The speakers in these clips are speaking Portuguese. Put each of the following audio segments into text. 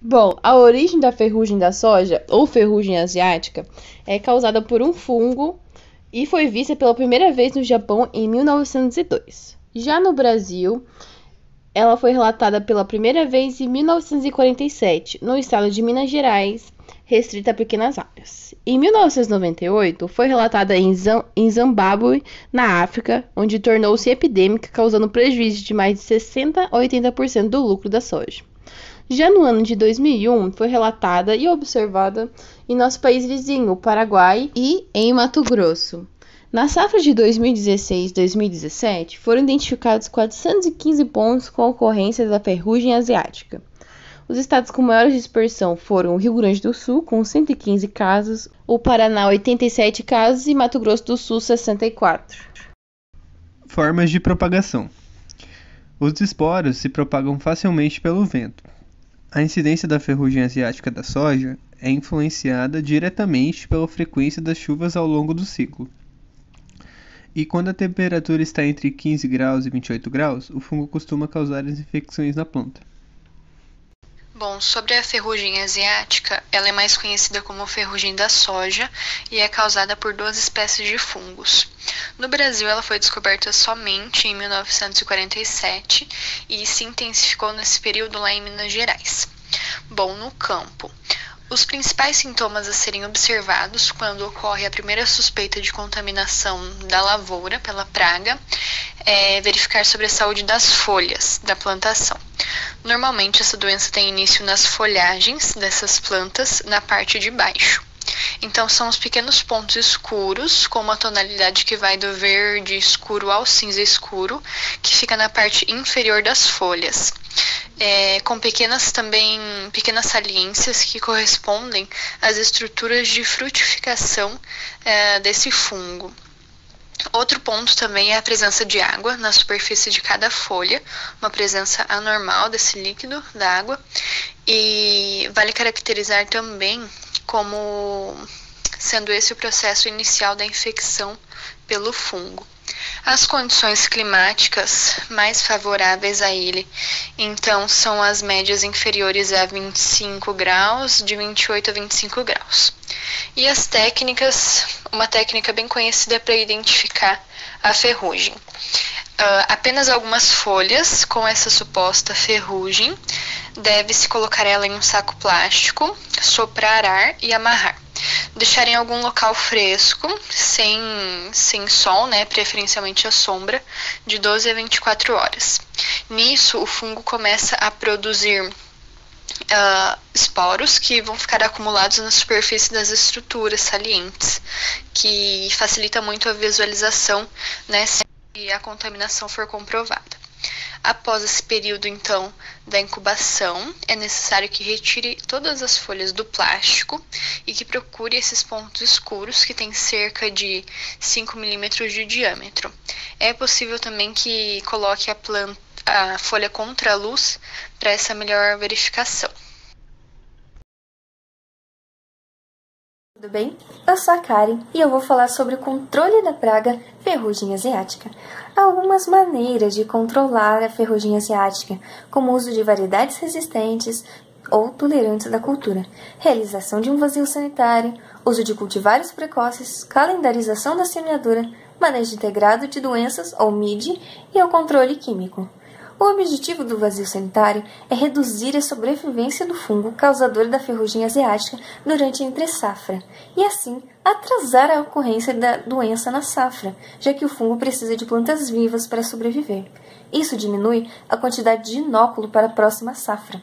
Bom, a origem da ferrugem da soja, ou ferrugem asiática, é causada por um fungo e foi vista pela primeira vez no Japão em 1902. Já no Brasil, ela foi relatada pela primeira vez em 1947, no estado de Minas Gerais, restrita a pequenas áreas. Em 1998, foi relatada em Zimbábue, na África, onde tornou-se epidêmica, causando prejuízo de mais de 60 a 80% do lucro da soja. Já no ano de 2001, foi relatada e observada em nosso país vizinho, o Paraguai, e em Mato Grosso. Na safra de 2016-2017, foram identificados 415 pontos com ocorrência da ferrugem asiática. Os estados com maior dispersão foram o Rio Grande do Sul, com 115 casos, o Paraná, 87 casos e Mato Grosso do Sul, 64. Formas de propagação. Os esporos se propagam facilmente pelo vento. A incidência da ferrugem asiática da soja é influenciada diretamente pela frequência das chuvas ao longo do ciclo. E quando a temperatura está entre 15 graus e 28 graus, o fungo costuma causar as infecções na planta. Bom, sobre a ferrugem asiática, ela é mais conhecida como ferrugem da soja e é causada por duas espécies de fungos. No Brasil, ela foi descoberta somente em 1947 e se intensificou nesse período lá em Minas Gerais. Bom, no campo, os principais sintomas a serem observados quando ocorre a primeira suspeita de contaminação da lavoura pela praga é verificar sobre a saúde das folhas da plantação. Normalmente, essa doença tem início nas folhagens dessas plantas, na parte de baixo. Então, são os pequenos pontos escuros, com uma tonalidade que vai do verde escuro ao cinza escuro, que fica na parte inferior das folhas. Com pequenas saliências que correspondem às estruturas de frutificação desse fungo. Outro ponto também é a presença de água na superfície de cada folha, uma presença anormal desse líquido da água, e vale caracterizar também como sendo esse o processo inicial da infecção pelo fungo. As condições climáticas mais favoráveis a ele, então, são as médias inferiores a 25 graus, de 28 a 25 graus. E as técnicas, uma técnica bem conhecida para identificar a ferrugem. Apenas algumas folhas com essa suposta ferrugem, deve-se colocar ela em um saco plástico, soprar ar e amarrar. Deixar em algum local fresco, sem sol, preferencialmente a sombra, de 12 a 24 horas. Nisso, o fungo começa a produzir esporos que vão ficar acumulados na superfície das estruturas salientes, que facilita muito a visualização, se a contaminação for comprovada. Após esse período, então, da incubação, é necessário que retire todas as folhas do plástico e que procure esses pontos escuros que têm cerca de 5 milímetros de diâmetro. É possível também que coloque a folha contra a luz para essa melhor verificação. Tudo bem? Eu sou a Karen e eu vou falar sobre o controle da praga ferrugem asiática. Há algumas maneiras de controlar a ferrugem asiática, como o uso de variedades resistentes ou tolerantes da cultura, realização de um vazio sanitário, uso de cultivares precoces, calendarização da semeadura, manejo integrado de doenças ou MID e o controle químico. O objetivo do vazio sanitário é reduzir a sobrevivência do fungo causador da ferrugem asiática durante a entre-safra e, assim, atrasar a ocorrência da doença na safra, já que o fungo precisa de plantas vivas para sobreviver. Isso diminui a quantidade de inóculo para a próxima safra.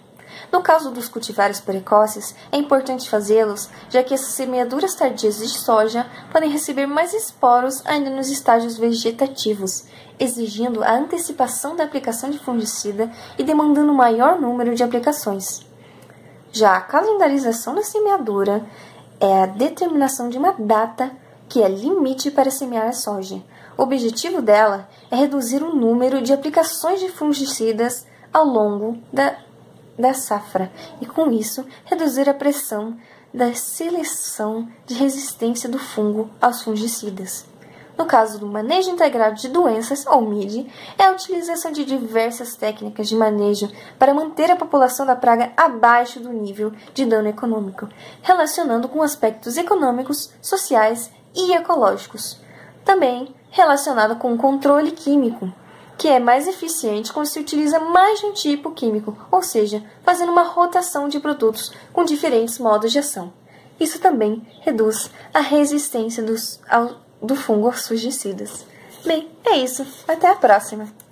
No caso dos cultivares precoces, é importante fazê-los, já que essas semeaduras tardias de soja podem receber mais esporos ainda nos estágios vegetativos, exigindo a antecipação da aplicação de fungicida e demandando maior número de aplicações. Já a calendarização da semeadura é a determinação de uma data que é limite para semear a soja. O objetivo dela é reduzir o número de aplicações de fungicidas ao longo da safra e, com isso, reduzir a pressão da seleção de resistência do fungo aos fungicidas. No caso do manejo integrado de doenças, ou MID, é a utilização de diversas técnicas de manejo para manter a população da praga abaixo do nível de dano econômico, relacionando com aspectos econômicos, sociais e ecológicos. Também relacionado com o controle químico, que é mais eficiente quando se utiliza mais de um tipo químico, ou seja, fazendo uma rotação de produtos com diferentes modos de ação. Isso também reduz a resistência do fungo aos fungicidas. Bem, é isso. Até a próxima!